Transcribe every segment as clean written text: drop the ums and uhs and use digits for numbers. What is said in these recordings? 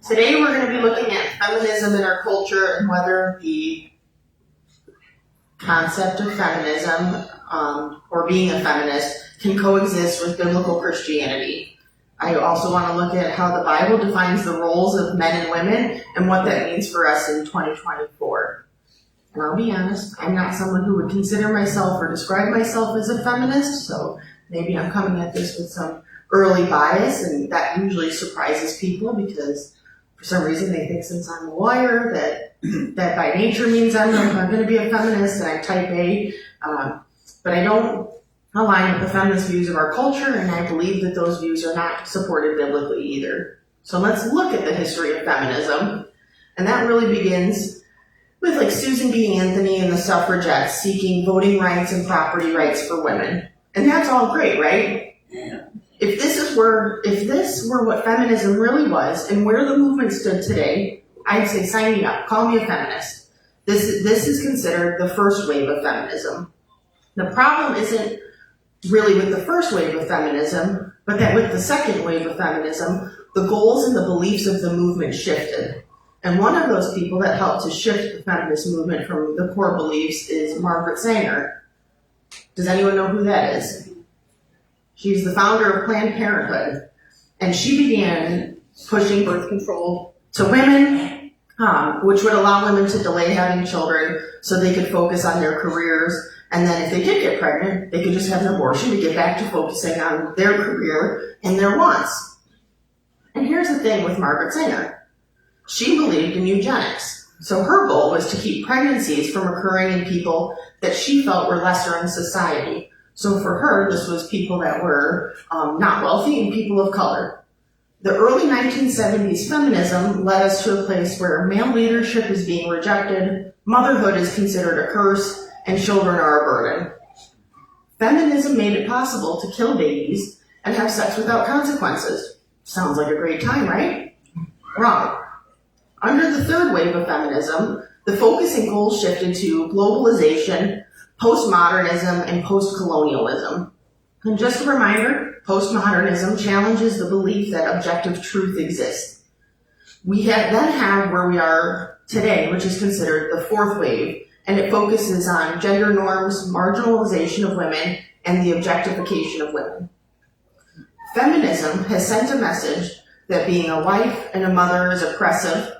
Today we're going to be looking at feminism in our culture and whether the concept of feminism or being a feminist can coexist with biblical Christianity. I also want to look at how the Bible defines the roles of men and women and what that means for us in 2024. And I'll be honest, I'm not someone who would consider myself or describe myself as a feminist, so maybe I'm coming at this with some early bias, and that usually surprises people because for some reason they think since I'm a lawyer that by nature means I'm going to be a feminist and I'm type A, but I don't align with the feminist views of our culture, and I believe that those views are not supported biblically either. So let's look at the history of feminism, and that really begins with like Susan B. Anthony and the suffragettes seeking voting rights and property rights for women. And that's all great, right? Yeah. If this were what feminism really was and where the movement stood today, I'd say sign me up, call me a feminist. This is considered the first wave of feminism. The problem isn't really with the first wave of feminism, but that with the second wave of feminism, the goals and the beliefs of the movement shifted. And one of those people that helped to shift the feminist movement from the core beliefs is Margaret Sanger. Does anyone know who that is? She's the founder of Planned Parenthood, and she began pushing birth control to women, which would allow women to delay having children so they could focus on their careers, and then if they did get pregnant, they could just have an abortion to get back to focusing on their career and their wants. And here's the thing with Margaret Sanger. She believed in eugenics, so her goal was to keep pregnancies from occurring in people that she felt were lesser in society. So for her, this was people that were not wealthy and people of color. The early 1970s feminism led us to a place where male leadership is being rejected, motherhood is considered a curse, and children are a burden. Feminism made it possible to kill babies and have sex without consequences. Sounds like a great time, right? Wrong. Under the third wave of feminism, the focus and goals shifted to globalization, postmodernism, and post-colonialism. And just a reminder, postmodernism challenges the belief that objective truth exists. We then have where we are today, which is considered the fourth wave, and it focuses on gender norms, marginalization of women, and the objectification of women. Feminism has sent a message that being a wife and a mother is oppressive,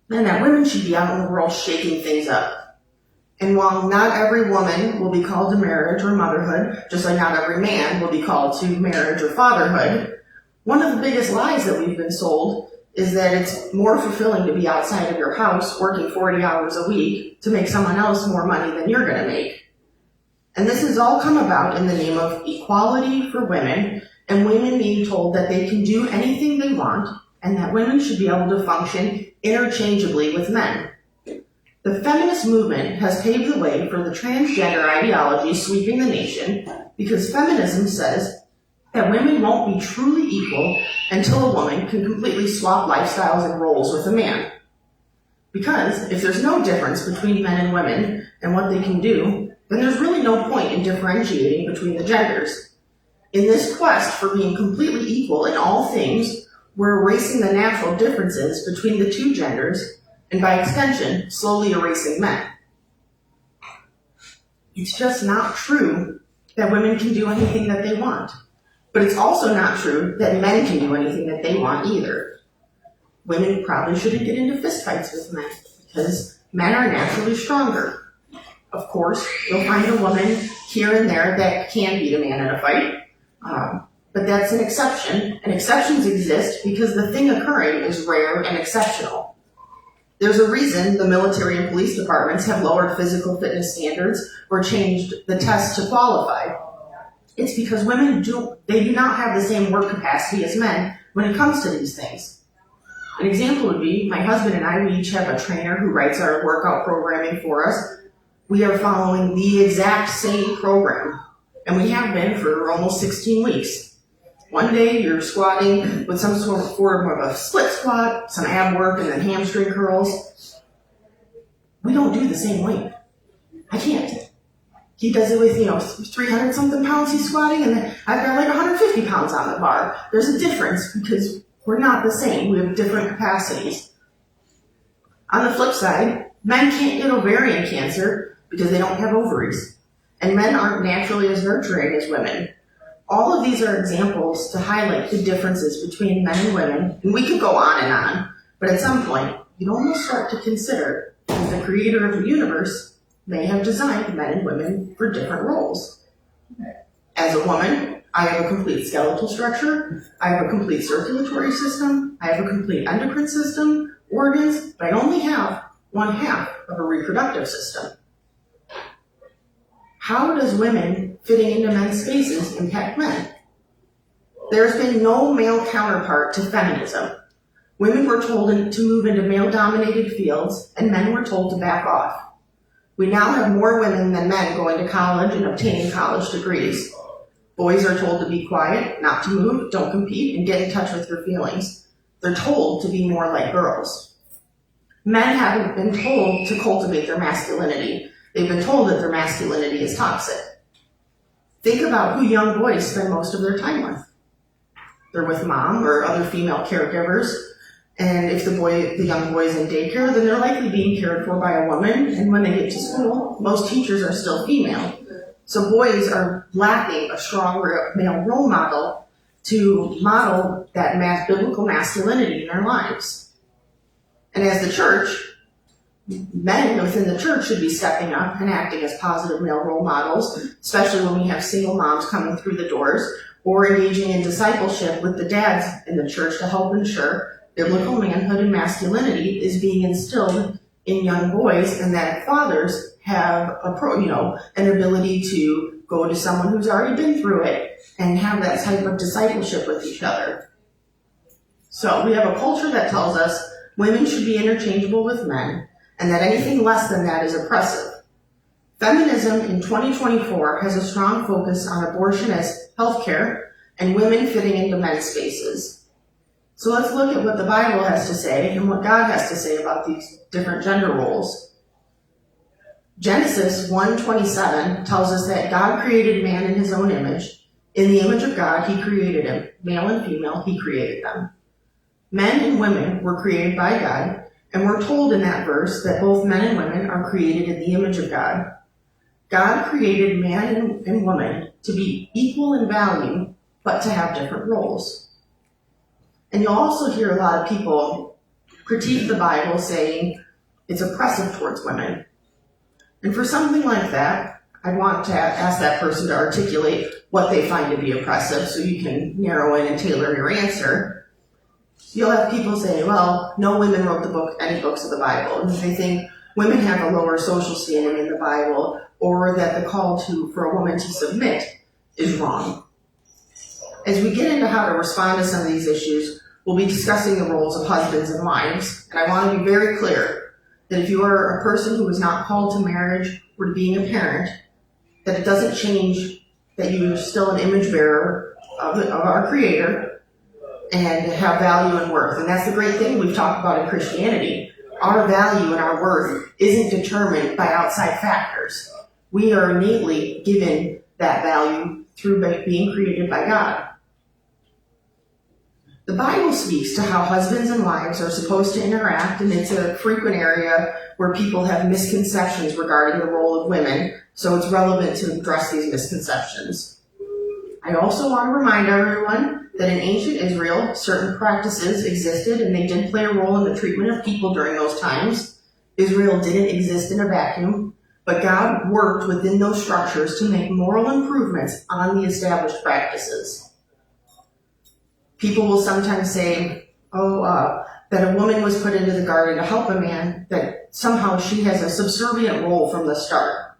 and that women should be out in the world shaking things up. And while not every woman will be called to marriage or motherhood, just like not every man will be called to marriage or fatherhood, one of the biggest lies that we've been sold is that it's more fulfilling to be outside of your house working 40 hours a week to make someone else more money than you're going to make. And this has all come about in the name of equality for women, and women being told that they can do anything they want, and that women should be able to function interchangeably with men. The feminist movement has paved the way for the transgender ideology sweeping the nation because feminism says that women won't be truly equal until a woman can completely swap lifestyles and roles with a man. Because if there's no difference between men and women and what they can do, then there's really no point in differentiating between the genders. In this quest for being completely equal in all things, we're erasing the natural differences between the two genders, and by extension, slowly erasing men. It's just not true that women can do anything that they want. But it's also not true that men can do anything that they want either. Women probably shouldn't get into fistfights with men, because men are naturally stronger. Of course, you'll find a woman here and there that can beat a man in a fight, but that's an exception, and exceptions exist because the thing occurring is rare and exceptional. There's a reason the military and police departments have lowered physical fitness standards or changed the test to qualify. It's because women do not have the same work capacity as men when it comes to these things. An example would be, my husband and I, we each have a trainer who writes our workout programming for us. We are following the exact same program, and we have been for almost 16 weeks. One day you're squatting with some sort of a split squat, some ab work, and then hamstring curls. We don't do the same weight. I can't. He does it with, 300 something pounds he's squatting, and then I've got like 150 pounds on the bar. There's a difference because We're not the same. We have different capacities. On the flip side, men can't get ovarian cancer because they don't have ovaries. And men aren't naturally as nurturing as women. All of these are examples to highlight the differences between men and women, and we could go on and on, but at some point, you'd almost start to consider that the creator of the universe may have designed men and women for different roles. As a woman, I have a complete skeletal structure, I have a complete circulatory system, I have a complete endocrine system, organs, but I only have one half of a reproductive system. How does women fitting into men's spaces impact men? There's been no male counterpart to feminism. Women were told to move into male-dominated fields, and men were told to back off. We now have more women than men going to college and obtaining college degrees. Boys are told to be quiet, not to move, don't compete, and get in touch with your feelings. They're told to be more like girls. Men haven't been told to cultivate their masculinity. They've been told that their masculinity is toxic. Think about who young boys spend most of their time with. They're with mom or other female caregivers, and if the young boy's in daycare, then they're likely being cared for by a woman, and when they get to school, most teachers are still female. So boys are lacking a strong male role model to model that biblical masculinity in their lives. And as the church, men within the church should be stepping up and acting as positive male role models, especially when we have single moms coming through the doors, or engaging in discipleship with the dads in the church to help ensure biblical manhood and masculinity is being instilled in young boys, and that fathers have an ability to go to someone who's already been through it and have that type of discipleship with each other. So we have a culture that tells us women should be interchangeable with men, and that anything less than that is oppressive. Feminism in 2024 has a strong focus on abortion as healthcare and women fitting into men's spaces. So let's look at what the Bible has to say and what God has to say about these different gender roles. Genesis 1:27 tells us that God created man in his own image. In the image of God, he created him. Male and female, he created them. Men and women were created by God, and we're told in that verse that both men and women are created in the image of God. God created man and woman to be equal in value, but to have different roles. And you'll also hear a lot of people critique the Bible saying it's oppressive towards women. And for something like that, I want to ask that person to articulate what they find to be oppressive so you can narrow in and tailor your answer. You'll have people say, well, no women wrote any books of the Bible. And they think women have a lower social standing in the Bible, or that the call for a woman to submit is wrong. As we get into how to respond to some of these issues, we'll be discussing the roles of husbands and wives. And I want to be very clear that if you are a person who is not called to marriage or to being a parent, that it doesn't change that you are still an image bearer of our Creator and have value and worth. And that's the great thing we've talked about in Christianity. Our value and our worth isn't determined by outside factors. We are innately given that value through being created by God. The Bible speaks to how husbands and wives are supposed to interact, and it's a frequent area where people have misconceptions regarding the role of women, so it's relevant to address these misconceptions. I also want to remind everyone that in ancient Israel, certain practices existed, and they did play a role in the treatment of people during those times. Israel didn't exist in a vacuum, but God worked within those structures to make moral improvements on the established practices. People will sometimes say, that a woman was put into the garden to help a man, that somehow she has a subservient role from the start.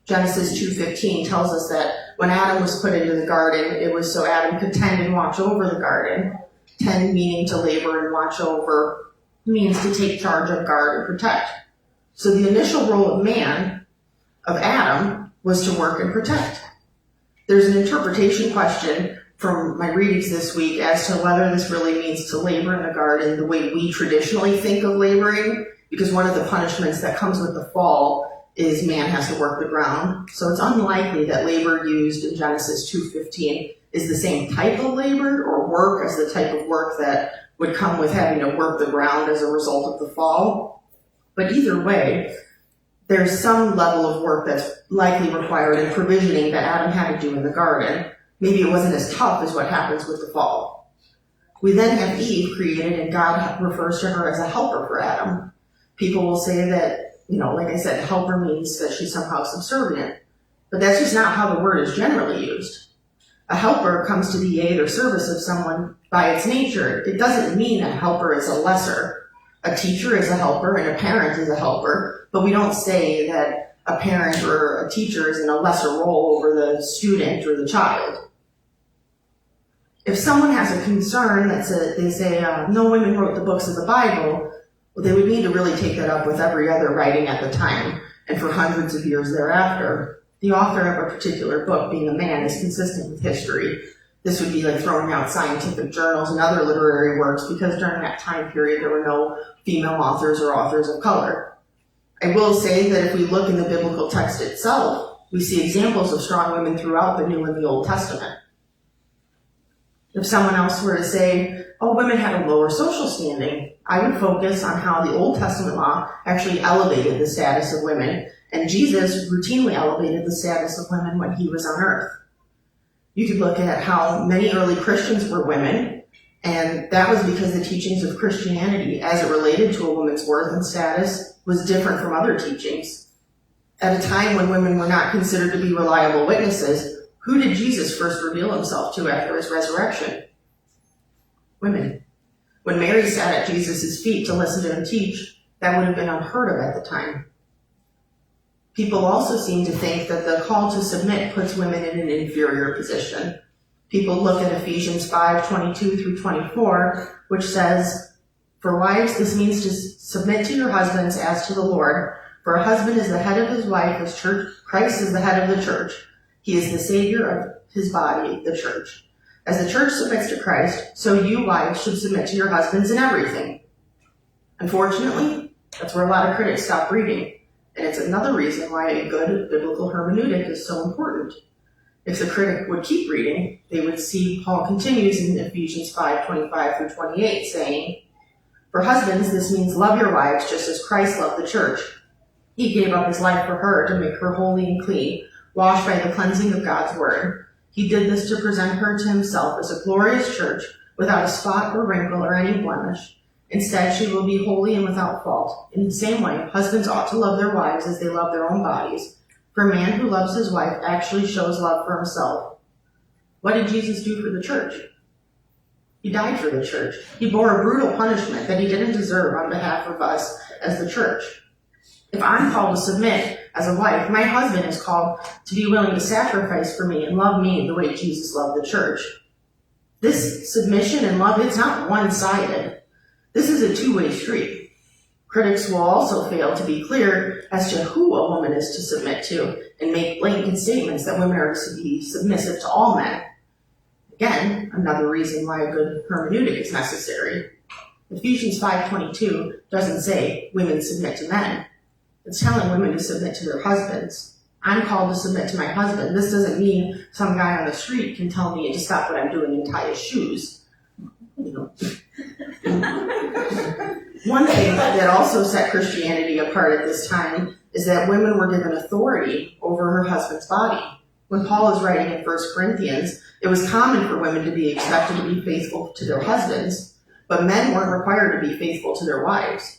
Genesis 2:15 tells us that when Adam was put into the garden, it was so Adam could tend and watch over the garden. Tend meaning to labor, and watch over means to take charge of, guard, and protect. So the initial role of Adam, was to work and protect. There's an interpretation question from my readings this week as to whether this really means to labor in the garden the way we traditionally think of laboring, because one of the punishments that comes with the fall is man has to work the ground. So it's unlikely that labor used in Genesis 2:15 is the same type of labor or work as the type of work that would come with having to work the ground as a result of the fall. But either way, there's some level of work that's likely required in provisioning that Adam had to do in the garden. Maybe it wasn't as tough as what happens with the fall. We then have Eve created, and God refers to her as a helper for Adam. People will say that, like I said, helper means that she's somehow subservient. But that's just not how the word is generally used. A helper comes to the aid or service of someone by its nature. It doesn't mean a helper is a lesser. A teacher is a helper and a parent is a helper, but we don't say that a parent or a teacher is in a lesser role over the student or the child. If someone has a concern that they say no women wrote the books of the Bible, well, they would need to really take that up with every other writing at the time and for hundreds of years thereafter. The author of a particular book, being a man, is consistent with history. This would be like throwing out scientific journals and other literary works because during that time period there were no female authors or authors of color. I will say that if we look in the biblical text itself, we see examples of strong women throughout the New and the Old Testament. If someone else were to say, women had a lower social standing, I would focus on how the Old Testament law actually elevated the status of women, and Jesus routinely elevated the status of women when he was on earth. You could look at how many early Christians were women, and that was because the teachings of Christianity, as it related to a woman's worth and status, was different from other teachings. At a time when women were not considered to be reliable witnesses, who did Jesus first reveal himself to after his resurrection? Women. When Mary sat at Jesus' feet to listen to him teach, that would have been unheard of at the time. People also seem to think that the call to submit puts women in an inferior position. People look at Ephesians 5:22 through 24, which says, "For wives, this means to submit to your husbands as to the Lord. For a husband is the head of his wife, as Christ is the head of the church. He is the Savior of his body, the church. As the church submits to Christ, so you wives should submit to your husbands in everything." Unfortunately, that's where a lot of critics stop reading. And it's another reason why a good biblical hermeneutic is so important. If the critic would keep reading, they would see Paul continues in Ephesians 5:25 through 28, saying, "For husbands, this means love your wives just as Christ loved the church. He gave up his life for her to make her holy and clean, washed by the cleansing of God's word. He did this to present her to himself as a glorious church, without a spot or wrinkle or any blemish. Instead, she will be holy and without fault. In the same way, husbands ought to love their wives as they love their own bodies. For a man who loves his wife actually shows love for himself." What did Jesus do for the church? He died for the church. He bore a brutal punishment that he didn't deserve on behalf of us as the church. If I'm called to submit as a wife, my husband is called to be willing to sacrifice for me and love me the way Jesus loved the church. This submission and love, it's not one-sided. This is a two-way street. Critics will also fail to be clear as to who a woman is to submit to and make blanket statements that women are to be submissive to all men. Again, another reason why a good hermeneutic is necessary. Ephesians 5:22 doesn't say women submit to men. It's telling women to submit to their husbands. I'm called to submit to my husband. This doesn't mean some guy on the street can tell me to stop what I'm doing and tie his shoes. One thing that also set Christianity apart at this time is that women were given authority over her husband's body. When Paul is writing in 1 Corinthians, it was common for women to be expected to be faithful to their husbands, but men weren't required to be faithful to their wives.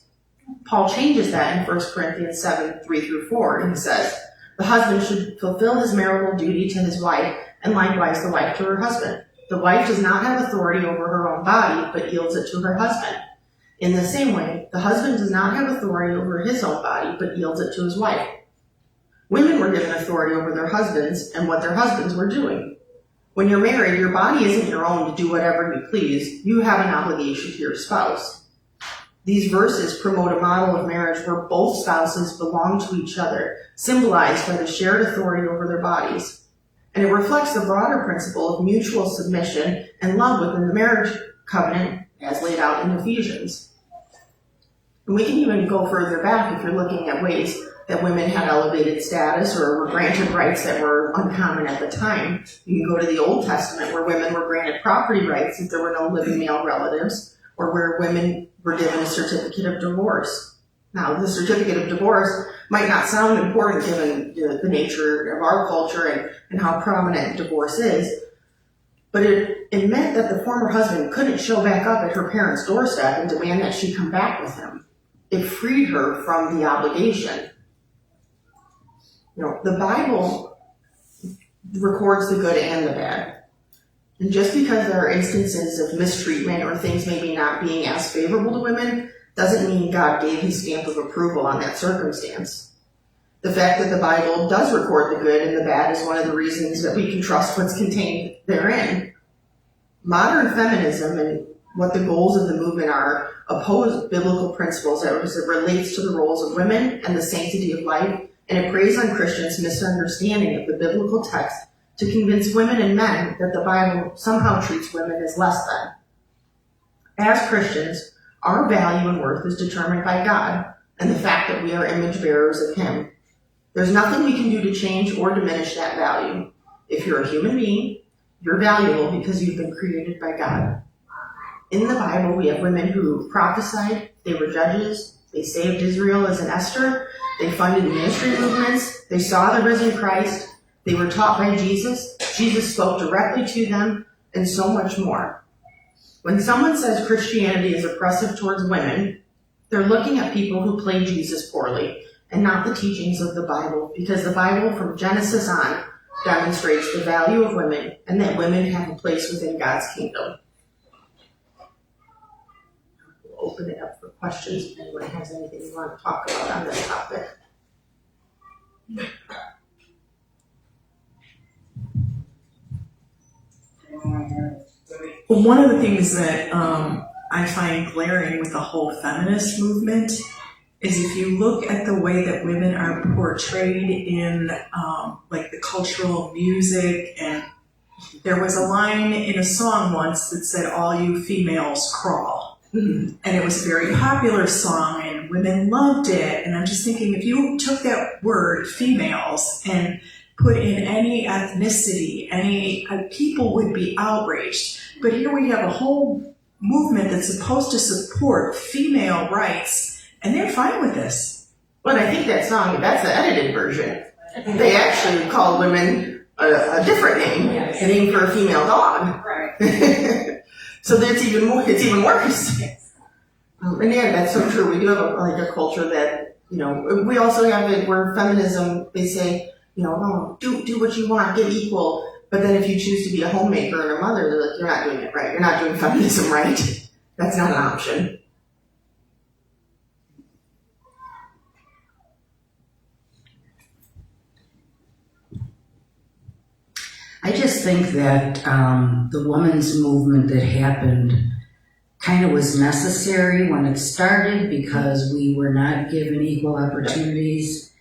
Paul changes that in 1 Corinthians 7:3-4, and he says, "The husband should fulfill his marital duty to his wife, and likewise the wife to her husband. The wife does not have authority over her own body, but yields it to her husband. In the same way, the husband does not have authority over his own body, but yields it to his wife." Women were given authority over their husbands and what their husbands were doing. When you're married, your body isn't your own to do whatever you please. You have an obligation to your spouse. These verses promote a model of marriage where both spouses belong to each other, symbolized by the shared authority over their bodies. And it reflects the broader principle of mutual submission and love within the marriage covenant as laid out in Ephesians. And we can even go further back if you're looking at ways that women had elevated status or were granted rights that were uncommon at the time. You can go to the Old Testament where women were granted property rights if there were no living male relatives, or where women were given a certificate of divorce. Now, the certificate of divorce might not sound important given the nature of our culture and how prominent divorce is, but it meant that the former husband couldn't show back up at her parents' doorstep and demand that she come back with him. It freed her from the obligation. The Bible records the good and the bad. And just because there are instances of mistreatment or things maybe not being as favorable to women doesn't mean God gave his stamp of approval on that circumstance. The fact that the Bible does record the good and the bad is one of the reasons that we can trust what's contained therein. Modern feminism and what the goals of the movement are oppose biblical principles as it relates to the roles of women and the sanctity of life, and it preys on Christians' misunderstanding of the biblical text to convince women and men that the Bible somehow treats women as less than. As Christians, our value and worth is determined by God and the fact that we are image bearers of him. There's nothing we can do to change or diminish that value. If you're a human being, you're valuable because you've been created by God. In the Bible, we have women who prophesied, they were judges, they saved Israel as an Esther, they funded ministry movements, they saw the risen Christ, they were taught by Jesus, Jesus spoke directly to them, and so much more. When someone says Christianity is oppressive towards women, they're looking at people who play Jesus poorly, and not the teachings of the Bible, because the Bible from Genesis on demonstrates the value of women and that women have a place within God's kingdom. We'll open it up for questions if anyone has anything you want to talk about on this topic. Well, one of the things that I find glaring with the whole feminist movement is if you look at the way that women are portrayed in like the cultural music, and there was a line in a song once that said, "All you females crawl." And it was a very popular song and women loved it. And I'm just thinking, if you took that word females and put in any ethnicity, any people would be outraged. But here we have a whole movement that's supposed to support female rights, and they're fine with this. But I think that song, that's the edited version. They actually call women a different name, a name for a female dog. Right. So it's even worse. And yeah, that's so true. We do have a culture that, we also have it where feminism, they say, oh, do what you want, get equal. But then if you choose to be a homemaker and a mother, they're like, you're not doing it right. You're not doing feminism right. That's not an option. I just think that the women's movement that happened kind of was necessary when it started because we were not given equal opportunities.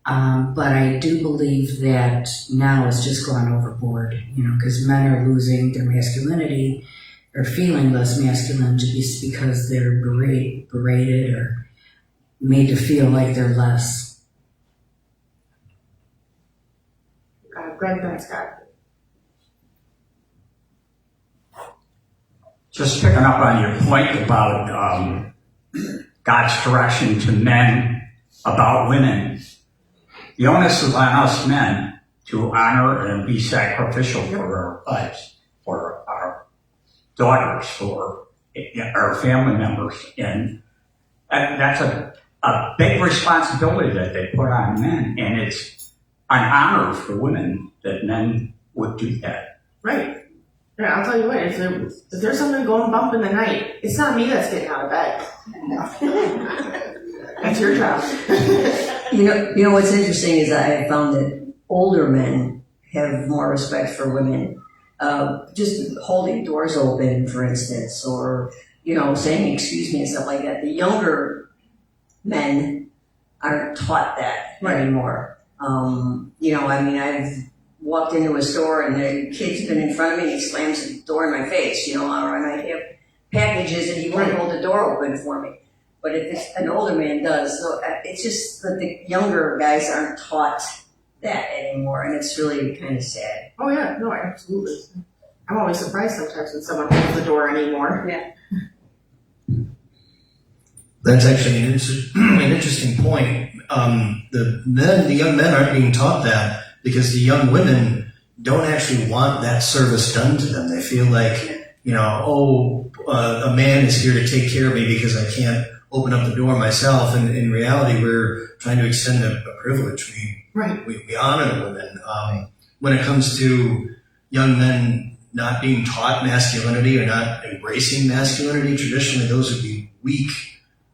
But I do believe that now it's just gone overboard, because men are losing their masculinity or feeling less masculine just because they're berated or made to feel like they're less. Greg Scott. Just picking up on your point about God's direction to men about women. The onus is on us men to honor and be sacrificial for our wives, for our daughters, for our family members. And that's a big responsibility that they put on men. And it's an honor for women that men would do that. Right. Yeah, I'll tell you what, if there's something going bump in the night, it's not me that's getting out of bed. That's your job. You know what's interesting is I have found that older men have more respect for women. Just holding doors open, for instance, or, saying excuse me and stuff like that. The younger men aren't taught that anymore. I've walked into a store and the kid's been in front of me and he slams the door in my face, or I might have packages and he won't hold the door open for me. But if it's an older man does, so it's just that the younger guys aren't taught that anymore, and it's really kind of sad. Oh yeah, no, absolutely. I'm always surprised sometimes when someone holds the door anymore. Yeah. That's actually an interesting point. The young men aren't being taught that because the young women don't actually want that service done to them. They feel like, a man is here to take care of me because I can't open up the door myself. And in reality, we're trying to extend a privilege. We honor the women. When it comes to young men not being taught masculinity or not embracing masculinity, traditionally those would be weak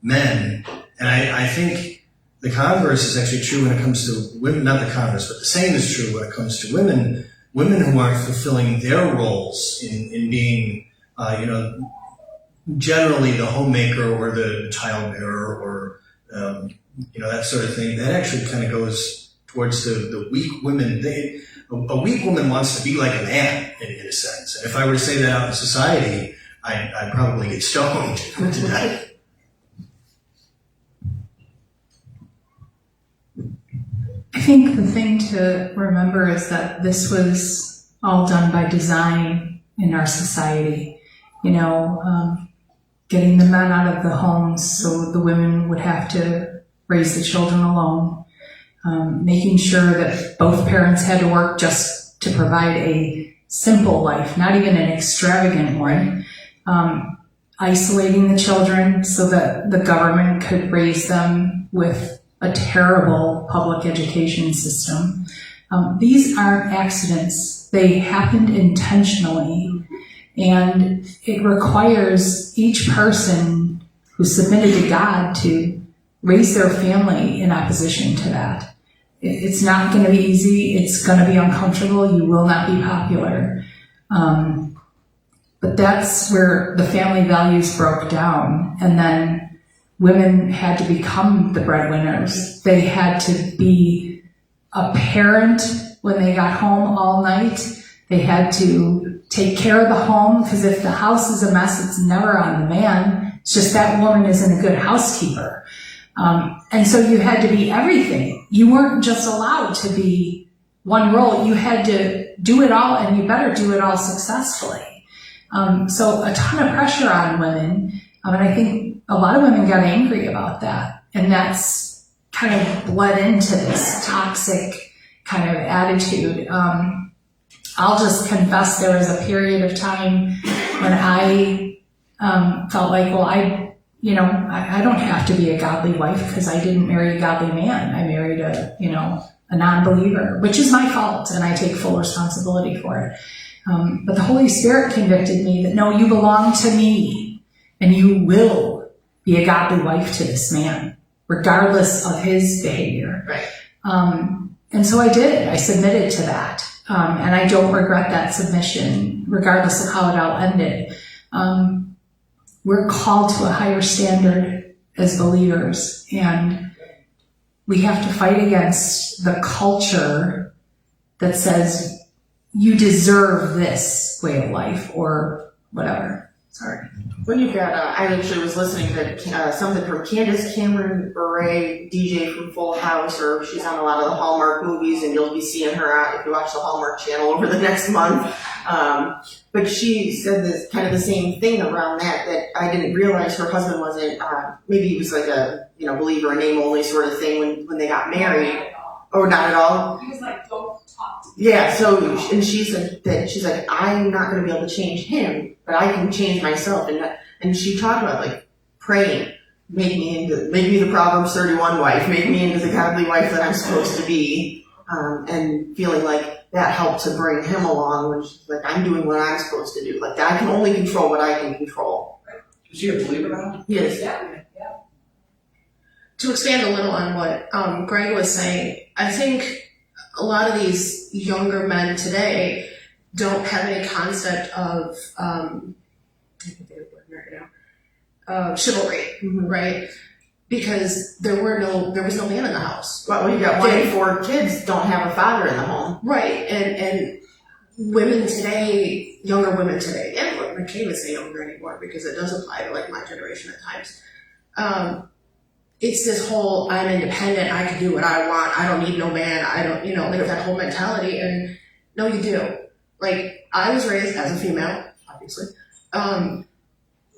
men. And I think the converse is actually true when it comes to women, not the converse, but the same is true when it comes to women who aren't fulfilling their roles in being, generally the homemaker or the child bearer or, that sort of thing. That actually kind of goes towards the weak women. A weak woman wants to be like a man in a sense. And if I were to say that out in society, I'd probably get stoned to death. I think the thing to remember is that this was all done by design in our society. Getting the men out of the homes so the women would have to raise the children alone. Making sure that both parents had to work just to provide a simple life, not even an extravagant one. Isolating the children so that the government could raise them with a terrible public education system. These aren't accidents. They happened intentionally, and it requires each person who submitted to God to raise their family in opposition to that. It's not going to be easy. It's going to be uncomfortable. You will not be popular. But that's where the family values broke down, and then women had to become the breadwinners. They had to be a parent when they got home all night. They had to take care of the home, because if the house is a mess, it's never on the man. It's just that woman isn't a good housekeeper. And so you had to be everything. You weren't just allowed to be one role. You had to do it all, and you better do it all successfully. So a ton of pressure on women. And I think a lot of women got angry about that. And that's kind of bled into this toxic kind of attitude. I'll just confess there was a period of time when I felt like, well, I don't have to be a godly wife because I didn't marry a godly man. I married a non-believer, which is my fault, and I take full responsibility for it. But the Holy Spirit convicted me that, no, you belong to me, and you will be a godly wife to this man, regardless of his behavior. Right. And so I did. I submitted to that. And I don't regret that submission, regardless of how it all ended. We're called to a higher standard as believers, and we have to fight against the culture that says you deserve this way of life or whatever. Sorry. When you've got, I actually was listening to something from Candace Cameron Bure, DJ from Full House, or she's on a lot of the Hallmark movies, and you'll be seeing her if you watch the Hallmark Channel over the next month. But she said this kind of the same thing around that I didn't realize her husband wasn't, maybe he was like a, believer in name only sort of thing when they got married. Or not at all? He was like, don't talk to me. Yeah, so, and she said that, she's like, I'm not going to be able to change him, but I can change myself. And she talked about, like, praying, make me the Proverbs 31 wife, make me into the godly wife that I'm supposed to be, and feeling like that helped to bring him along, which is like, I'm doing what I'm supposed to do. Like, I can only control what I can control. Is he a believer now? Yes. Yeah. To expand a little on what Greg was saying, I think a lot of these younger men today don't have any concept of chivalry, right? Because there was no man in the house. Well, you got 1 in 4 kids don't have a father in the home. Right, and women today, younger women today, and I can't even say younger anymore because it does apply to like my generation at times. it's this whole, I'm independent, I can do what I want, I don't need no man, I don't, like that whole mentality, and no, you do. Like, I was raised as a female, obviously.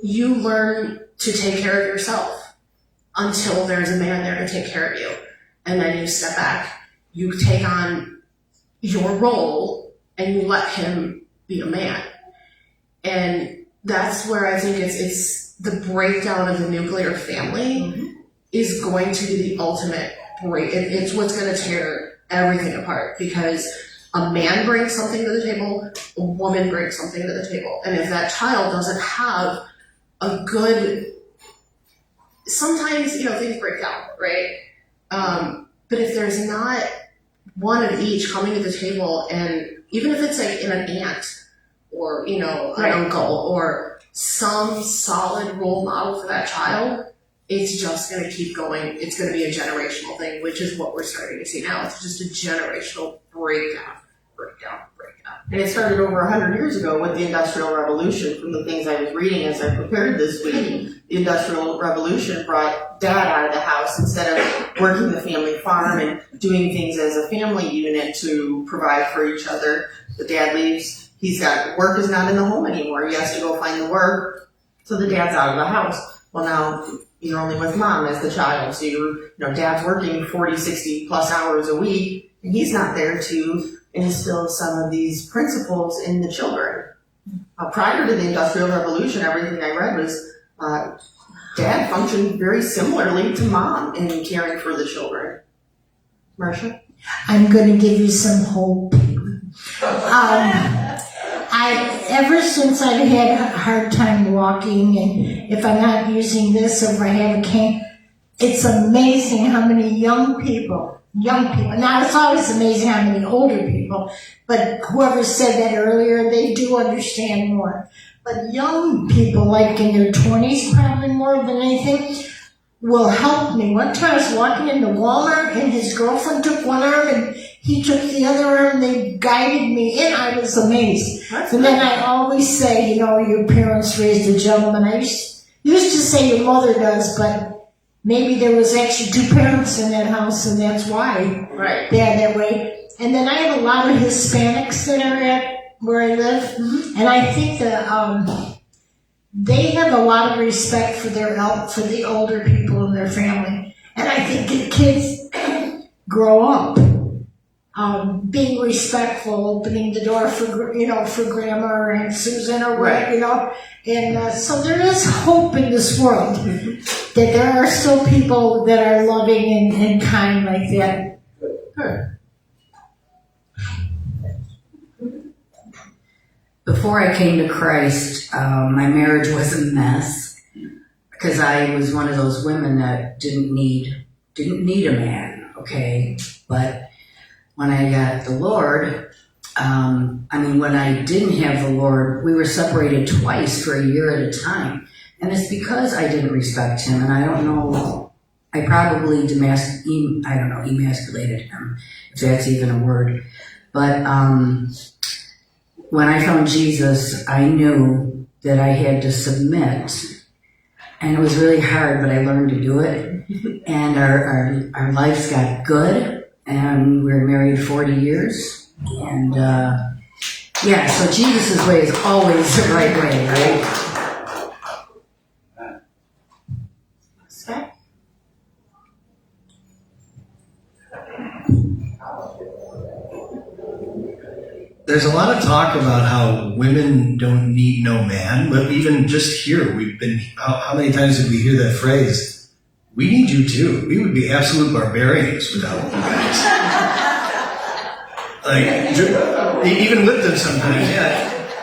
You learn to take care of yourself until there's a man there to take care of you. And then you step back, you take on your role, and you let him be a man. And that's where I think it's the breakdown of the nuclear family is going to be the ultimate break. It's what's going to tear everything apart, because a man brings something to the table, a woman brings something to the table. And if that child doesn't have a good, sometimes, things break down, right? But if there's not one of each coming to the table, and even if it's like in an aunt or, an uncle or some solid role model for that child, it's just going to keep going. It's going to be a generational thing, which is what we're starting to see now. It's just a generational breakdown. And it started over 100 years ago with the Industrial Revolution. From the things I was reading as I prepared this week, the Industrial Revolution brought dad out of the house instead of working the family farm and doing things as a family unit to provide for each other. The dad leaves. Work is not in the home anymore. He has to go find the work. So the dad's out of the house. Well, now you're only with mom as the child. So dad's working 40, 60 plus hours a week, and he's not there to instill some of these principles in the children. Prior to the Industrial Revolution, everything I read was dad functioned very similarly to mom in caring for the children. Marcia? I'm going to give you some hope. Ever since I've had a hard time walking, and if I'm not using this, or if I have a cane, it's amazing how many young people, now it's always amazing how many older people, but whoever said that earlier, they do understand more. But young people, like in their 20s probably more than anything, will help me. One time I was walking into Walmart and his girlfriend took one arm and he took the other arm, and they guided me in. I was amazed. And then I always say, your parents raised a gentleman. I used to say your mother does, but maybe there was actually two parents in that house, and that's why they're that way. And then I have a lot of Hispanics that are at where I live, and I think that they have a lot of respect for the older people in their family. And I think the kids grow up being respectful, opening the door for grandma or Aunt Susan or whatever, And so there is hope in this world that there are still people that are loving and kind like that. Good. Before I came to Christ, my marriage was a mess because I was one of those women that didn't need a man, okay? But when I got the Lord, when I didn't have the Lord, we were separated twice for a year at a time. And it's because I didn't respect him, and I don't know, I probably emasculated him, if that's even a word. But when I found Jesus, I knew that I had to submit, and it was really hard, but I learned to do it. And our lives got good, and we were married 40 years. And so Jesus' way is always the right way, right? There's a lot of talk about how women don't need no man, but even just here, how many times did we hear that phrase? We need you too. We would be absolute barbarians without you guys. Even with them sometimes,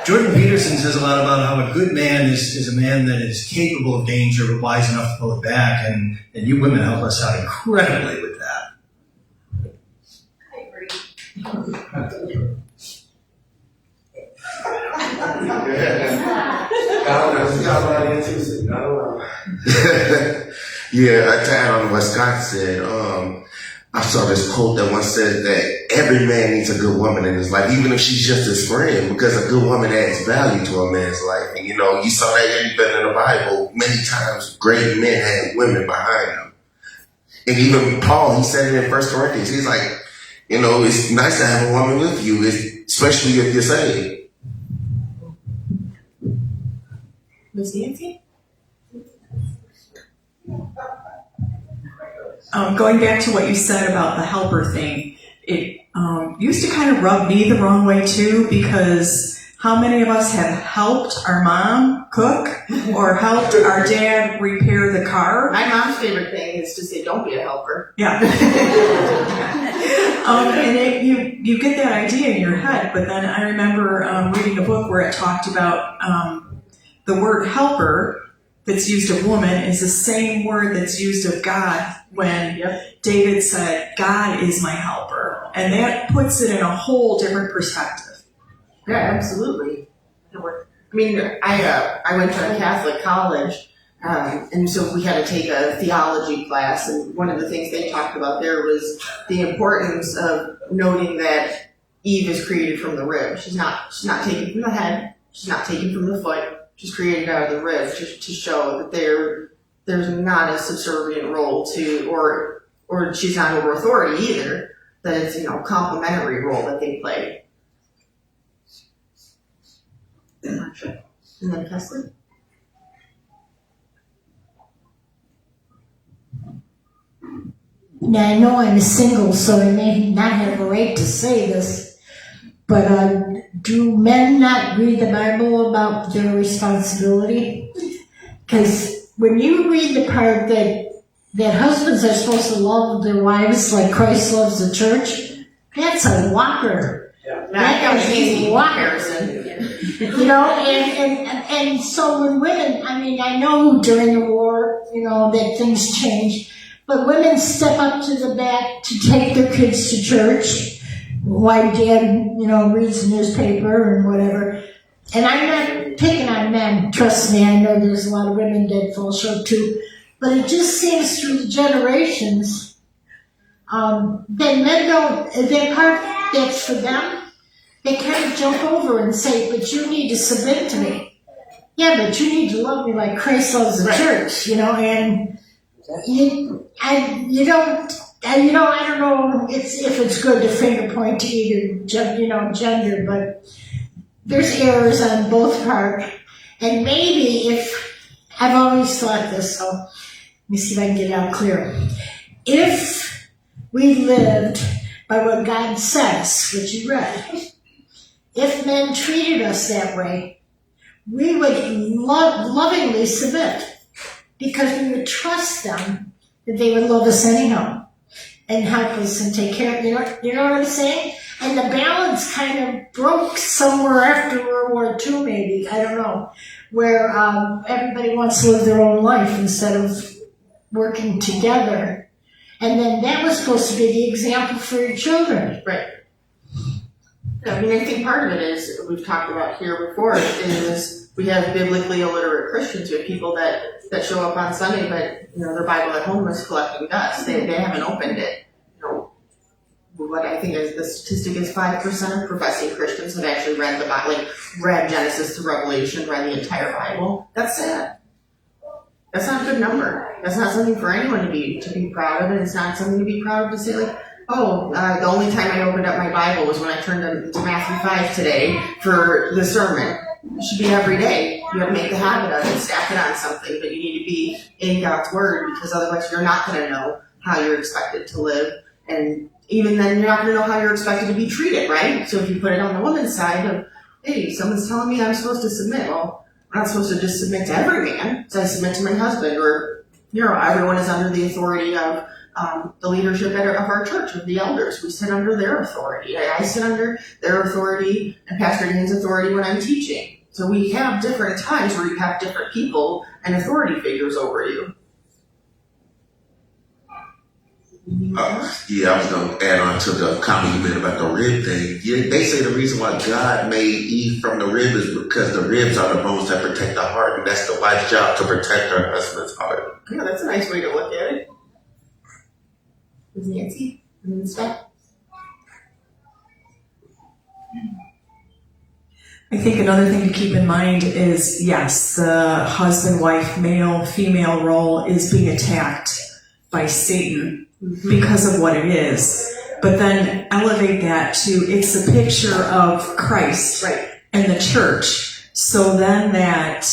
Jordan Peterson says a lot about how a good man is a man that is capable of danger but wise enough to pull it back, and you women help us out incredibly with that. Yeah, I tied on what Scott said. I saw this quote that once said that every man needs a good woman in his life, even if she's just his friend, because a good woman adds value to a man's life. And you know, you saw that even in the Bible, many times great men had women behind them. And even Paul, he said it in 1 Corinthians, he's like, you know, it's nice to have a woman with you, especially if you're saved. Ms. Nancy? Going back to what you said about the helper thing, it used to kind of rub me the wrong way too, because how many of us have helped our mom cook or helped our dad repair the car? My mom's favorite thing is to say, don't be a helper. Yeah. And you get that idea in your head, but then I remember reading a book where it talked about the word helper that's used of woman is the same word that's used of God when David said, God is my helper. And that puts it in a whole different perspective. Yeah, absolutely. I mean, I went to a Catholic college, and so we had to take a theology class, and one of the things they talked about there was the importance of noting that Eve is created from the rib. She's not taken from the head. She's not taken from the foot. She's created out of the rib to show that there's not a subservient role to, or she's not over authority either. That it's, you know, a complementary role that they play. And then Kessler? Now, I know I'm single, so I may not have a right to say this, but do men not read the Bible about their responsibility? Because when you read the part that husbands are supposed to love their wives like Christ loves the church, that's a whopper. That is a whopper. You know, and so when women, I mean, I know during the war, you know, that things change, but women step up to the back to take their kids to church while dad, you know, reads the newspaper and whatever. And I'm not picking on men, trust me, I know there's a lot of women that fall short too, but it just seems through the generations that men don't, that part that's for them, they kind of jump over and say, but you need to submit to me. Yeah, but you need to love me like Christ loves the church, you know, and you don't, you know, I don't know if it's good to finger point to either, you know, gender, but there's errors on both parts. And maybe if, I've always thought this, so let me see if I can get it out clear. If we lived by what God says, which you read, if men treated us that way, we would lovingly submit, because we would trust them that they would love us anyhow and help us and take care of, you know what I'm saying? And the balance kind of broke somewhere after World War II, maybe, I don't know, where everybody wants to live their own life instead of working together. And then that was supposed to be the example for your children. Right. I mean, I think part of it is, we've talked about here before, is we have biblically illiterate Christians. We have people that show up on Sunday, but, you know, their Bible at home is collecting dust. They haven't opened it. You know, what I think is the statistic is 5% of professing Christians have actually read the Bible, like read Genesis to Revelation, read the entire Bible. That's sad. That's not a good number. That's not something for anyone to be proud of, and it's not something to be proud of to say, like, oh, the only time I opened up my Bible was when I turned to Matthew 5 today for the sermon. It should be every day. You have to make the habit of it, stack it on something, but you need to be in God's Word, because otherwise you're not going to know how you're expected to live, and even then you're not going to know how you're expected to be treated, right? So if you put it on the woman's side of, hey, someone's telling me I'm supposed to submit, well, I'm not supposed to just submit to every man, so I submit to my husband, or, you know, everyone is under the authority of the leadership of our church, of the elders. We sit under their authority. I sit under their authority and Pastor Dan's authority when I'm teaching. So we have different times where you have different people and authority figures over you. Yeah, I was going to add on to the comment you made about the rib thing. Yeah, they say the reason why God made Eve from the rib is because the ribs are the bones that protect the heart, and that's the wife's job to protect her husband's heart. Yeah, that's a nice way to look at it. Ms. Nancy? and stuff. I think another thing to keep in mind is, yes, the husband, wife, male, female role is being attacked by Satan because of what it is. But then elevate that to, it's a picture of Christ and the church. So then that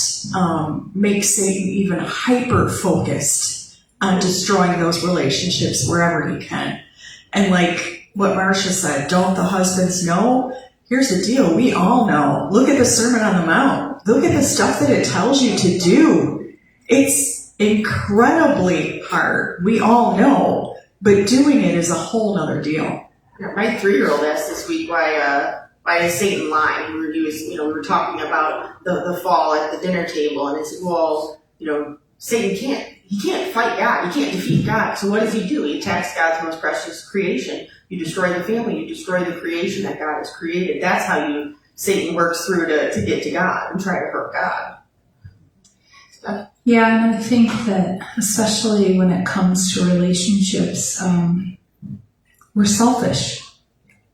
makes Satan even hyper-focused on destroying those relationships wherever he can. And like what Marcia said, don't the husbands know? Here's the deal, we all know. Look at the Sermon on the Mount. Look at the stuff that it tells you to do. It's incredibly hard. We all know. But doing it is a whole nother deal. Yeah, my 3-year-old asked this week why is Satan lying? We were talking about the fall at the dinner table, and I said, well, Satan can't fight God. He can't defeat God. So what does he do? He attacks God's most precious creation. You destroy the family. You destroy the creation that God has created. That's how Satan works through to get to God and try to hurt God. Yeah, and I think that especially when it comes to relationships, we're selfish.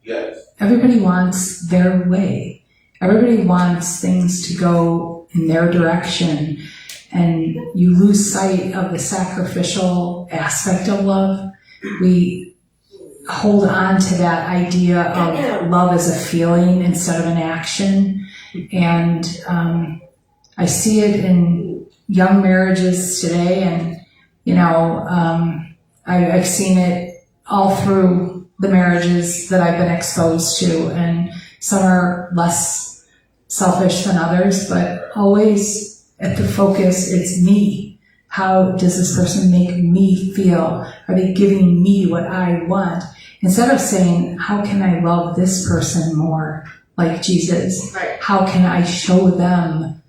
Yes. Everybody wants their way. Everybody wants things to go in their direction, and you lose sight of the sacrificial aspect of love. We hold on to that idea of love as a feeling instead of an action, and I see it in young marriages today, and I've seen it all through the marriages that I've been exposed to, and some are less selfish than others, but always at the focus, it's me. How does this person make me feel? Are they giving me what I want? Instead of saying, how can I love this person more like Jesus? Right. How can I show them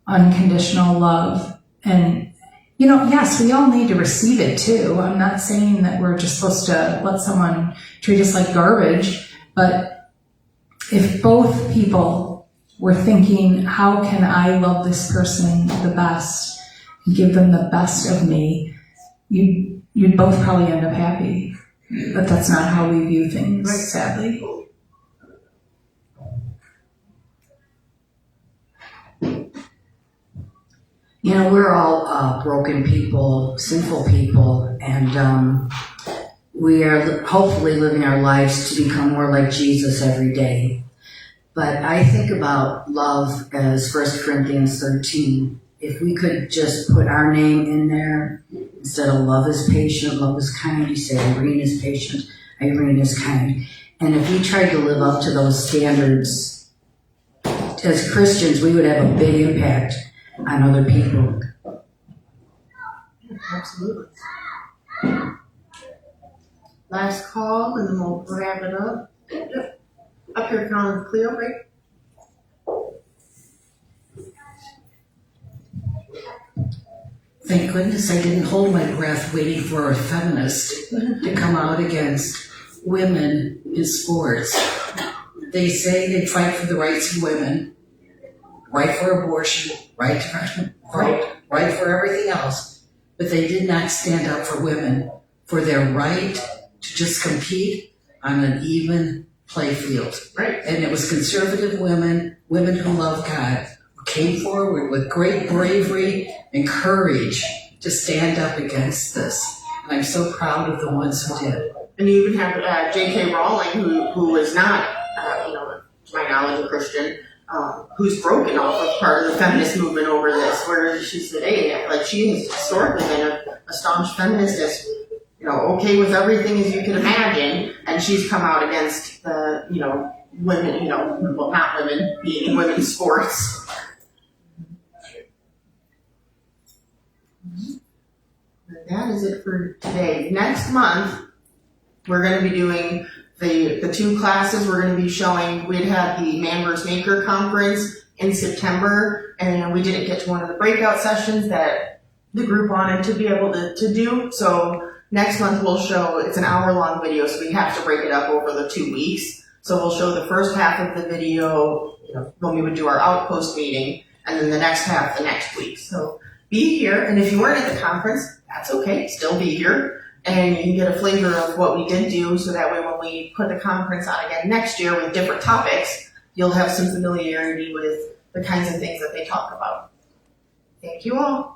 unconditional love? And, yes, we all need to receive it too. I'm not saying that we're just supposed to let someone treat us like garbage, but if both people were thinking, how can I love this person the best, and give them the best of me, you'd both probably end up happy. But that's not how we view things, sadly. We're all broken people, sinful people, and we are hopefully living our lives to become more like Jesus every day. But I think about love as 1 Corinthians 13. If we could just put our name in there, instead of love is patient, love is kind, you say Irene is patient, Irene is kind. And if we tried to live up to those standards, as Christians, we would have a big impact on other people. Absolutely. Last call, and then we'll wrap it up. Yep. Up here, Colin, Cleo, right? Thank goodness I didn't hold my breath waiting for a feminist to come out against women in sports. They say they fight for the rights of women, right for abortion, right to vote, right for everything else, but they did not stand up for women, for their right to just compete on an even play field. Right. And it was conservative women, women who love God, who came forward with great bravery and courage to stand up against this. And I'm so proud of the ones who did. And you even have J.K. Rowling, who is not, to my knowledge, a Christian, who's broken off of part of the feminist movement over this, where she's today. Like, she has historically been a staunch feminist, as okay with everything as you can imagine, and she's come out against the, women, well, not women, being women's sports. That is it for today. Next month, we're going to be doing the 2 classes. We're going to be showing, we'd had the Man vs. Maker conference in September, and we didn't get to one of the breakout sessions that the group wanted to be able to do. So next month we'll show, it's an hour-long video, so we have to break it up over the 2 weeks. So we'll show the first half of the video when we would do our outpost meeting, and then the next half the next week. So be here, and if you weren't at the conference, that's okay, still be here. and you can get a flavor of what we did do, so that way when we put the conference on again next year with different topics, you'll have some familiarity with the kinds of things that they talk about. Thank you all.